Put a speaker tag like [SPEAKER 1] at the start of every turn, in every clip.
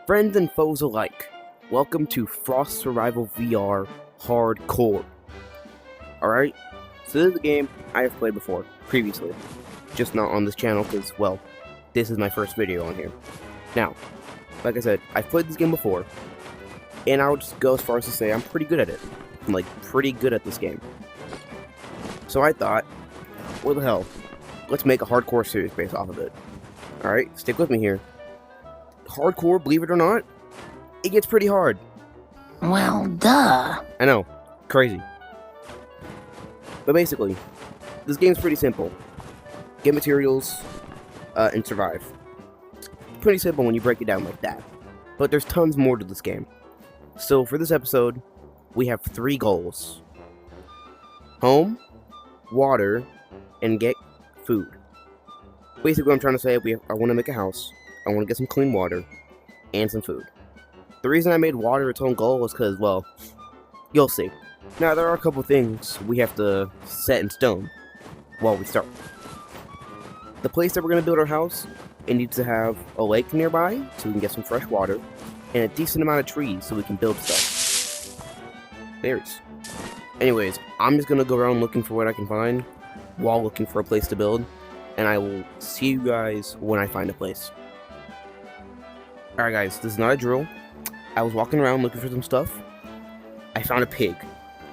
[SPEAKER 1] Friends and foes alike, welcome to Frost Survival VR Hardcore. Alright, so this is a game I have played before, previously. Just not on this channel because, well, this is my first video on here. Now, like I said, I've played this game before, and I would just go as far as to say I'm pretty good at it. I'm like, pretty good at this game. So I thought, what the hell, let's make a hardcore series based off of it. Alright, stick with me here. Hardcore, believe it or not, it gets pretty hard.
[SPEAKER 2] Well, duh.
[SPEAKER 1] I know, crazy. But basically, this game's pretty simple. Get materials, and survive. Pretty simple when you break it down like that. But there's tons more to this game. So for this episode, we have 3 goals. Home, water, and get food. Basically what I'm trying to say, I want to make a house. I want to get some clean water and some food. The reason I made water its own goal is because, well, you'll see. Now, there are a couple things we have to set in stone while we start. The place that we're going to build our house, it needs to have a lake nearby so we can get some fresh water, and a decent amount of trees so we can build stuff. Berries. Anyways, I'm just going to go around looking for what I can find while looking for a place to build, and I will see you guys when I find a place. Alright guys, this is not a drill. I was walking around looking for some stuff. I found a pig.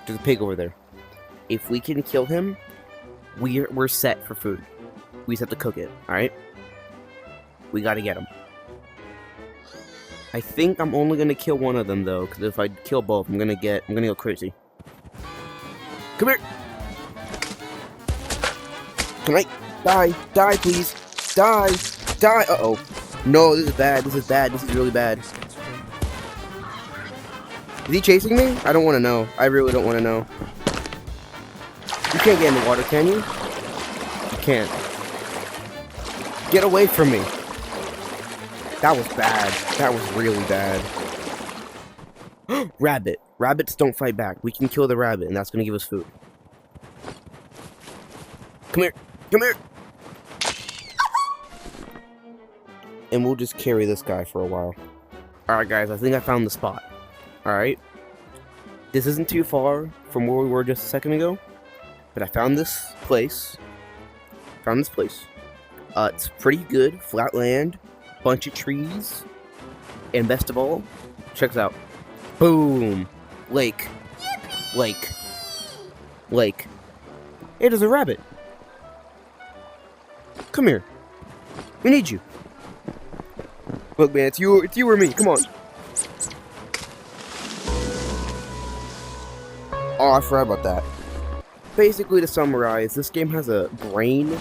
[SPEAKER 1] There's a pig over there. If we can kill him, we're set for food. We just have to cook it, alright? We gotta get him. I think I'm only gonna kill one of them though, because if I kill both, I'm gonna go crazy. Come here! Can I die? Die, please! Die! Die! Uh-oh. No, this is bad. This is bad. This is really bad. Is he chasing me? I don't want to know. I really don't want to know. You can't get in the water, can you? You can't. Get away from me. That was bad. That was really bad. Rabbit. Rabbits don't fight back. We can kill the rabbit, and that's going to give us food. Come here. Come here. And we'll just carry this guy for a while. Alright guys, I think I found the spot. Alright. This isn't too far from where we were just a second ago. But I found this place. It's pretty good. Flat land. Bunch of trees. And best of all, check this out. Boom! Lake. Lake. Lake. Hey, there's a rabbit. Come here. We need you. Look, man, it's you or me. Come on. Oh, I forgot about that. Basically, to summarize, this game has a brain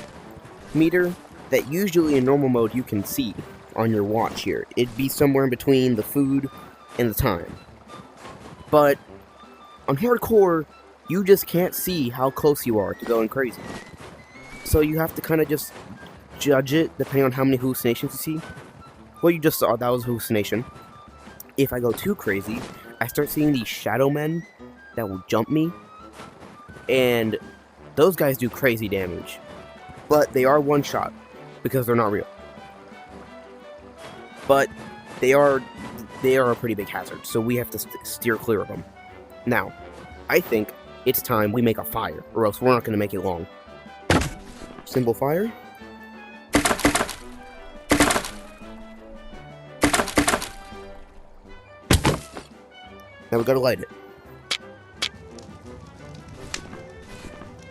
[SPEAKER 1] meter that usually in normal mode you can see on your watch here. It'd be somewhere in between the food and the time. But on hardcore, you just can't see how close you are to going crazy. So you have to kind of just judge it depending on how many hallucinations you see. Well, you just saw, that was a hallucination. If I go too crazy, I start seeing these shadow men that will jump me. And those guys do crazy damage. But they are one shot, because they're not real. But they are a pretty big hazard, so we have to steer clear of them. Now, I think it's time we make a fire, or else we're not going to make it long. Simple fire. Now we gotta light it.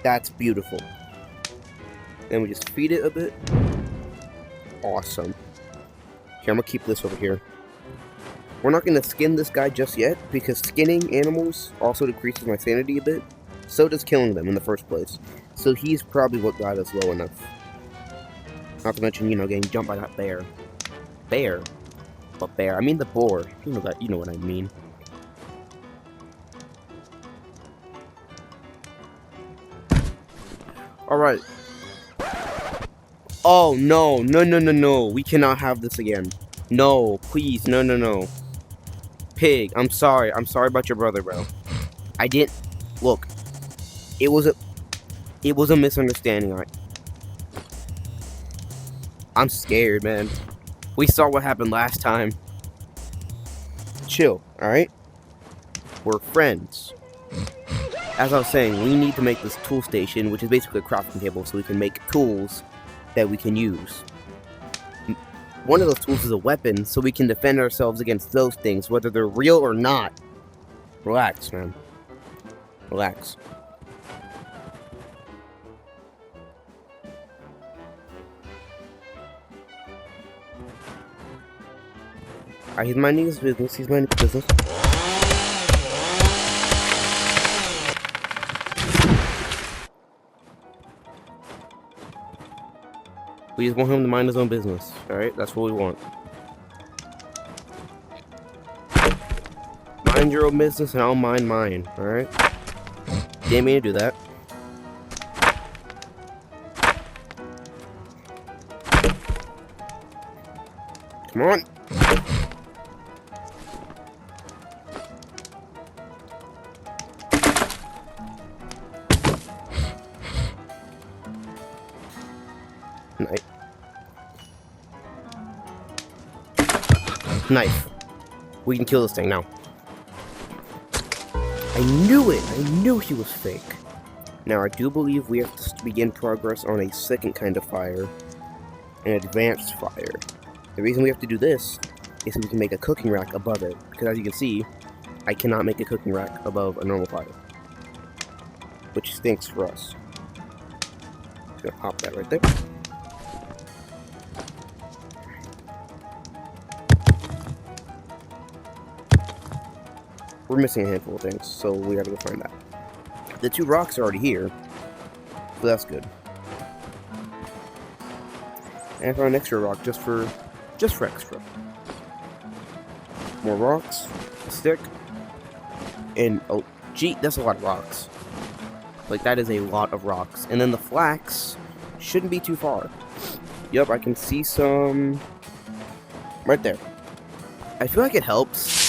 [SPEAKER 1] That's beautiful. Then we just feed it a bit. Awesome. Here, I'm gonna keep this over here. We're not gonna skin this guy just yet, because skinning animals also decreases my sanity a bit. So does killing them in the first place. So he's probably what got us low enough. Not to mention, getting jumped by that bear. Bear? What bear? I mean the boar. You know what I mean. Alright. Oh, no. No. We cannot have this again. No, please. No. Pig, I'm sorry. I'm sorry about your brother, bro. I didn't... Look. It was a misunderstanding. I'm scared, man. We saw what happened last time. chill, alright? We're friends. As I was saying, we need to make this tool station, which is basically a crafting table, so we can make tools that we can use. One of those tools is a weapon, so we can defend ourselves against those things, whether they're real or not. Relax, man. Relax. Alright, he's minding his business. He's minding his business. We just want him to mind his own business. Alright, that's what we want. Mind your own business and I'll mind mine. Alright? Didn't mean to do that. Come on. Knife. We can kill this thing now. I knew it! I knew he was fake. Now, I do believe we have to begin progress on a second kind of fire. An advanced fire. The reason we have to do this is so we can make a cooking rack above it. Because as you can see, I cannot make a cooking rack above a normal fire. Which stinks for us. Just gonna pop that right there. We're missing a handful of things, so we gotta go find that. The 2 rocks are already here, so that's good. And I found an extra rock just for extra. More rocks, a stick, and oh, gee, that's a lot of rocks. Like, that is a lot of rocks. And then the flax shouldn't be too far. Yep, I can see some right there. I feel like it helps,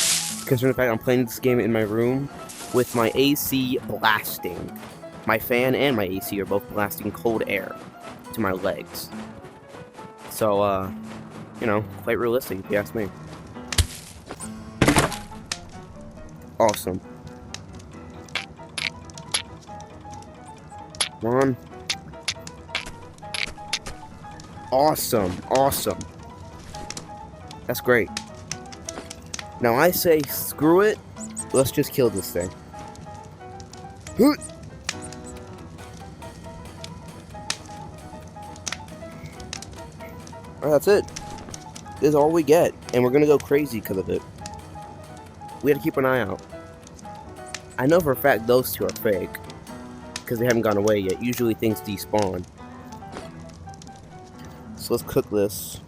[SPEAKER 1] considering the fact I'm playing this game in my room with my AC blasting. My fan and my AC are both blasting cold air to my legs. So, you know, quite realistic if you ask me. Awesome. Come on. Awesome, awesome. That's great. Now I say, screw it, let's just kill this thing. Alright, that's it. This is all we get, and we're gonna go crazy because of it. We have to keep an eye out. I know for a fact those 2 are fake, because they haven't gone away yet. Usually things despawn. So let's cook this.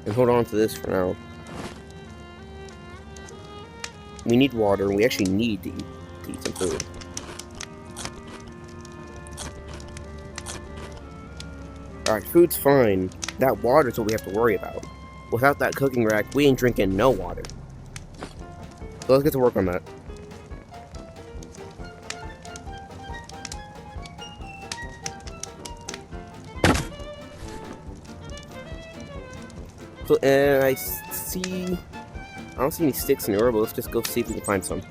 [SPEAKER 1] And hold on to this for now. We need water, and we actually need to eat some food. Alright, food's fine. That water's what we have to worry about. Without that cooking rack, we ain't drinking no water. So let's get to work on that. So, and I don't see any sticks anywhere, but let's just go see if we can find some.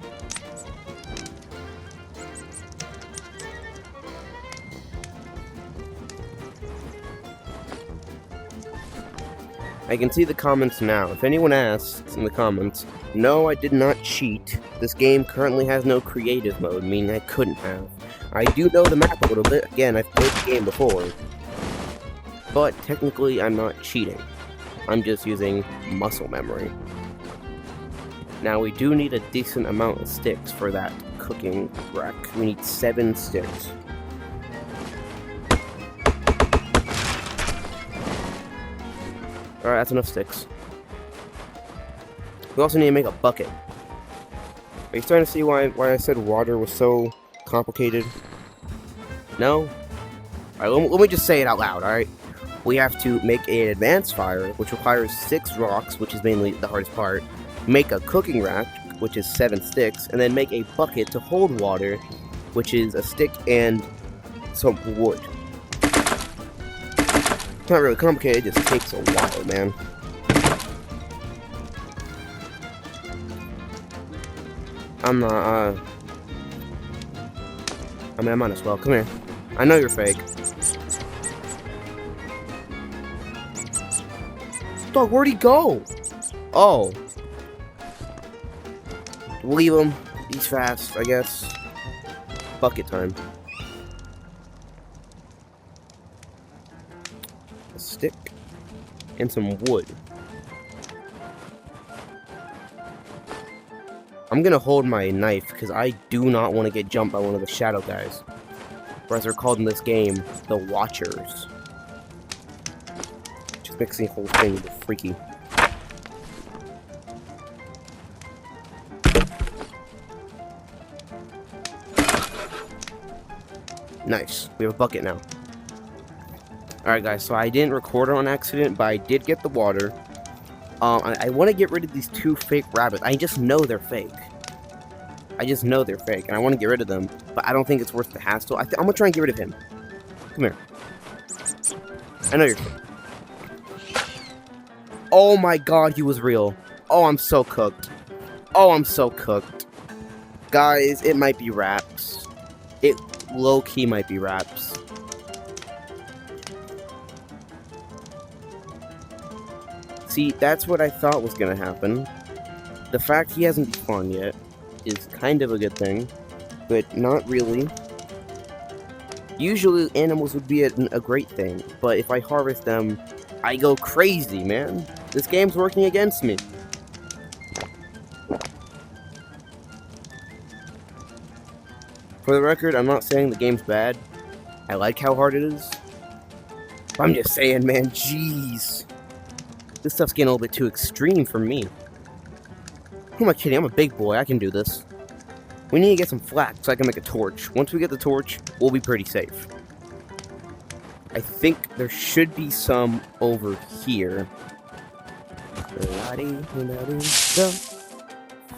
[SPEAKER 1] I can see the comments now. If anyone asks in the comments, no, I did not cheat. This game currently has no creative mode, meaning I couldn't have. I do know the map a little bit. Again, I've played the game before. But technically, I'm not cheating. I'm just using muscle memory. Now, we do need a decent amount of sticks for that cooking rack. We need 7 sticks. Alright, that's enough sticks. We also need to make a bucket. Are you starting to see why I said water was so complicated? No? Alright, let me just say it out loud, alright? We have to make an advanced fire, which requires 6 rocks, which is mainly the hardest part. Make a cooking rack, which is 7 sticks, and then make a bucket to hold water, which is a stick and some wood. It's not really complicated, it just takes a while, man. I'm not, I mean, I might as well. Come here. I know you're fake. Dog, where'd he go? Oh. Leave him. He's fast, I guess. Bucket time. A stick. And some wood. I'm gonna hold my knife because I do not want to get jumped by one of the shadow guys. Or as they're called in this game, the Watchers. Just makes the whole thing a bit freaky. Nice. We have a bucket now. Alright guys, so I didn't record it on accident, but I did get the water. I want to get rid of these two fake rabbits. I just know they're fake. I just know they're fake, and I want to get rid of them, but I don't think it's worth the hassle. I'm going to try and get rid of him. Come here. I know you're fake. Oh my god, he was real. Oh, I'm so cooked. Oh, I'm so cooked. Guys, it might be Raps. It low-key might be Raps. See, that's what I thought was gonna happen. The fact he hasn't despawned yet is kind of a good thing, but not really. Usually animals would be a great thing, but if I harvest them, I go crazy, man. This game's working against me. For the record, I'm not saying the game's bad. I like how hard it is. I'm just saying, man, jeez. This stuff's getting a little bit too extreme for me. Who am I kidding? I'm a big boy. I can do this. We need to get some flax so I can make a torch. Once we get the torch, we'll be pretty safe. I think there should be some over here.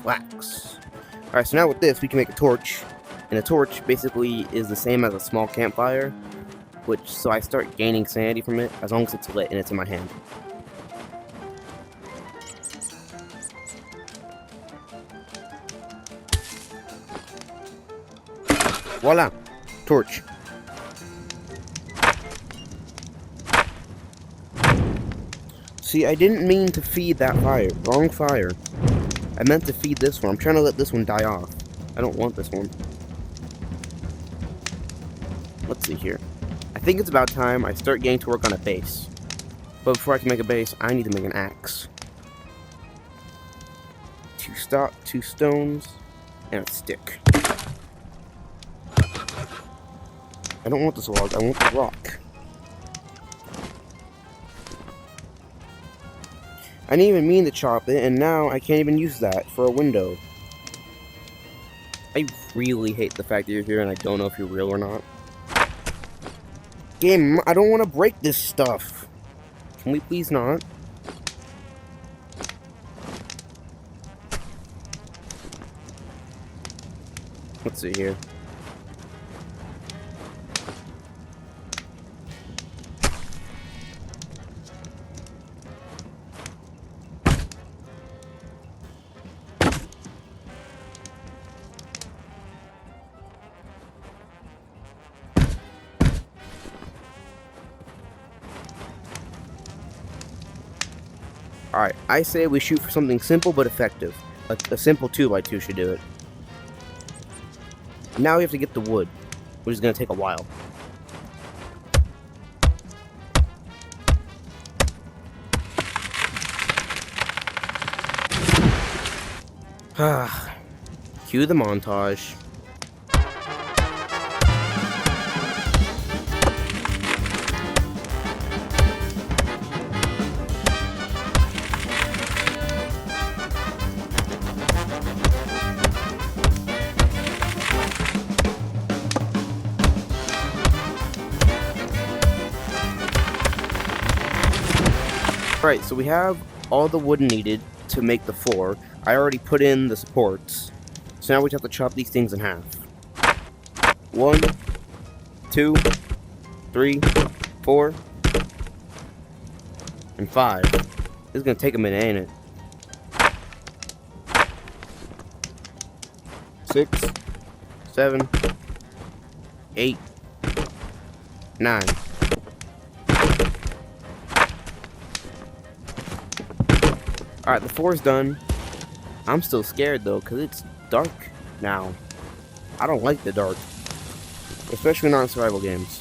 [SPEAKER 1] Flax. Alright, so now with this, we can make a torch. And a torch basically is the same as a small campfire. So I start gaining sanity from it as long as it's lit and it's in my hand. Voila! Torch. See, I didn't mean to feed that fire. Wrong fire. I meant to feed this one. I'm trying to let this one die off. I don't want this one. Let's see here. I think it's about time I start getting to work on a base. But before I can make a base, I need to make an axe. Two stones, and a stick. I don't want this log, I want the rock. I didn't even mean to chop it, and now I can't even use that for a window. I really hate the fact that you're here and I don't know if you're real or not. Game, I don't want to break this stuff. Can we please not? Let's see here. Alright, I say we shoot for something simple but effective. A simple 2x2 should do it. Now we have to get the wood, which is going to take a while. Cue the montage. Alright, so we have all the wood needed to make the floor. I already put in the supports. So now we just have to chop these things in half. 1, 2, 3, 4, and 5. This is gonna take a minute, ain't it? 6, 7, 8, 9. Alright, the 4 is done. I'm still scared though, because it's dark now. I don't like the dark. Especially not in survival games.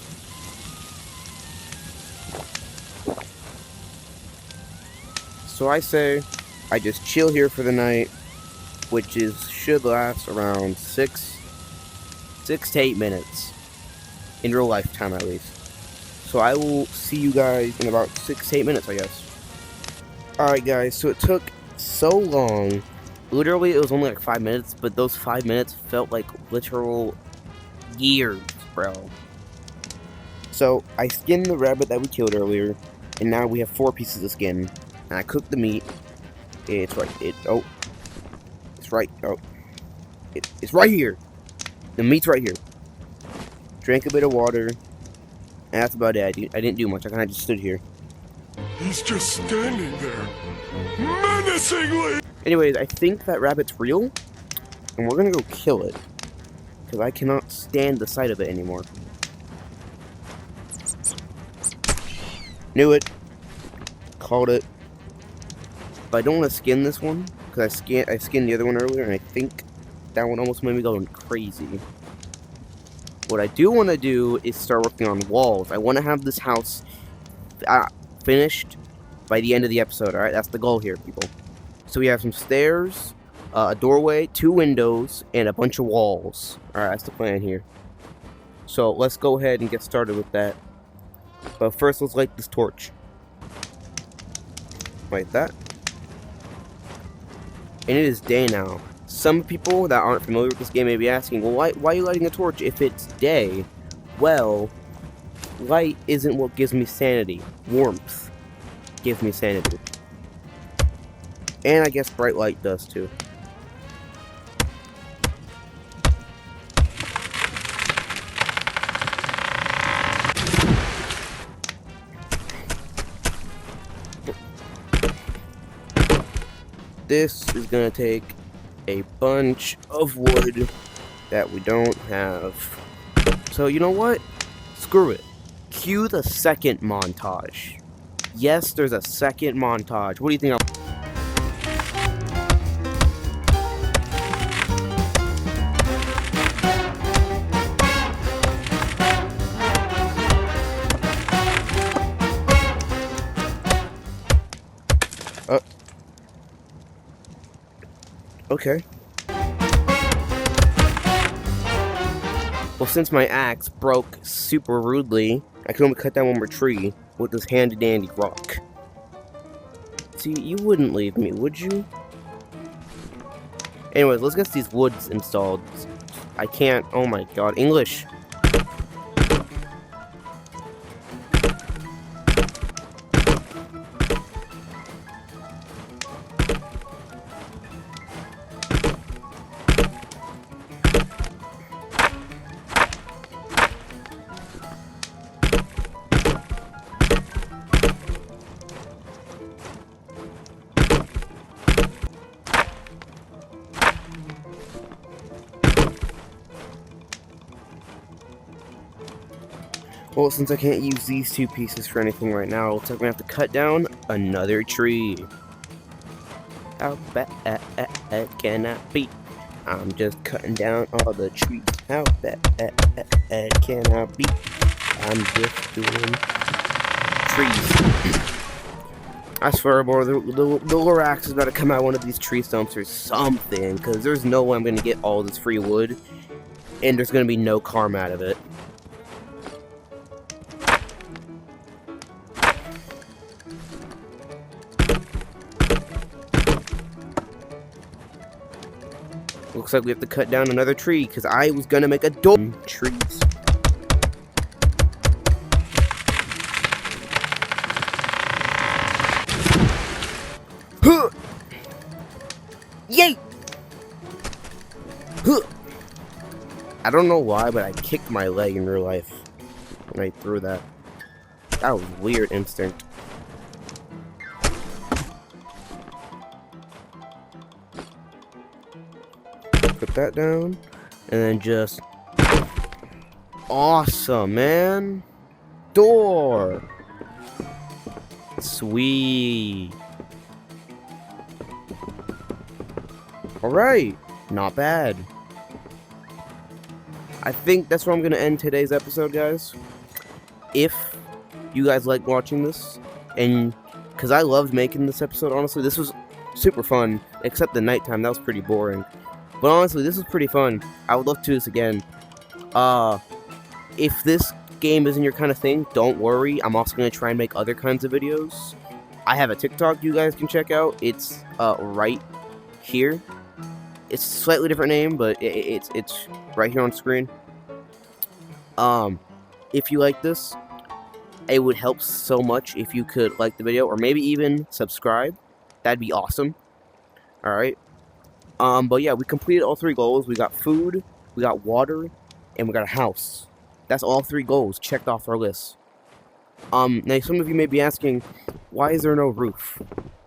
[SPEAKER 1] So I say I just chill here for the night, which should last around 6 to 8 minutes. In real life time at least. So I will see you guys in about 6 to 8 minutes, I guess. Alright guys, so it took so long. Literally it was only like 5 minutes, but those 5 minutes felt like literal years, bro. So I skinned the rabbit that we killed earlier, and now we have 4 pieces of skin. And I cooked the meat. It's right. It's right. Oh, it's right here. The meat's right here. Drank a bit of water, and that's about it. I didn't do much. I kind of just stood here.
[SPEAKER 3] He's just standing there, menacingly!
[SPEAKER 1] Anyways, I think that rabbit's real, and we're gonna go kill it. Because I cannot stand the sight of it anymore. Knew it. Called it. But I don't want to skin this one, because I skinned the other one earlier, and I think that one almost made me go crazy. What I do want to do is start working on walls. I want to have this house finished by the end of the episode, alright? That's the goal here, people. So we have some stairs, a doorway, 2 windows, and a bunch of walls. Alright, that's the plan here. So let's go ahead and get started with that. But first, let's light this torch. Like that. And it is day now. Some people that aren't familiar with this game may be asking, well, why are you lighting a torch if it's day? Well, light isn't what gives me sanity. Warmth gives me sanity. And I guess bright light does too. This is gonna take a bunch of wood that we don't have. So you know what? Screw it. Cue the second montage. Yes, there's a second montage. What do you think? Okay. Well, since my axe broke super rudely, I can only cut down one more tree with this handy-dandy rock. See, you wouldn't leave me, would you? Anyways, let's get these woods installed. I can't. Oh my god, English. Well, since I can't use these 2 pieces for anything right now, looks like I'm gonna have to cut down another tree. How bad can I be? I'm just cutting down all the trees. How bad can I be? I'm just doing trees. I swear, bro, the Lorax is about to come out one of these tree stumps or something, because there's no way I'm gonna get all this free wood, and there's gonna be no karma out of it. Looks like we have to cut down another tree, because I was gonna make a door. Trees. Huh! Yay! Huh! I don't know why, but I kicked my leg in real life. And I threw that. That was weird instinct. Put that down. And then just... Awesome, man! Door! Sweet! Alright! Not bad. I think that's where I'm gonna end today's episode, guys. If you guys like watching this, and because I loved making this episode, honestly, this was super fun, except the nighttime, that was pretty boring. But honestly, this was pretty fun. I would love to do this again. If this game isn't your kind of thing, don't worry. I'm also gonna try and make other kinds of videos. I have a TikTok you guys can check out. It's right here. It's a slightly different name, but it's right here on screen. If you like this, it would help so much if you could like the video, or maybe even subscribe. That'd be awesome. Alright. But yeah, we completed all 3 goals. We got food, we got water, and we got a house. That's all 3 goals checked off our list. Now some of you may be asking, why is there no roof?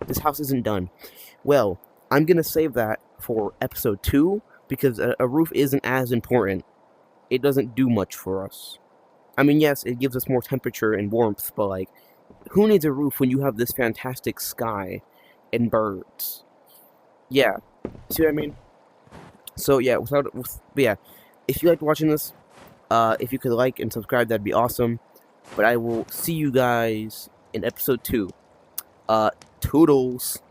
[SPEAKER 1] This house isn't done. Well, I'm gonna save that for episode 2, because a roof isn't as important. It doesn't do much for us. I mean, yes, it gives us more temperature and warmth, but like, who needs a roof when you have this fantastic sky and birds? Yeah, see what I mean? So yeah, yeah, if you liked watching this, if you could like and subscribe, that'd be awesome. But I will see you guys in episode 2. Toodles.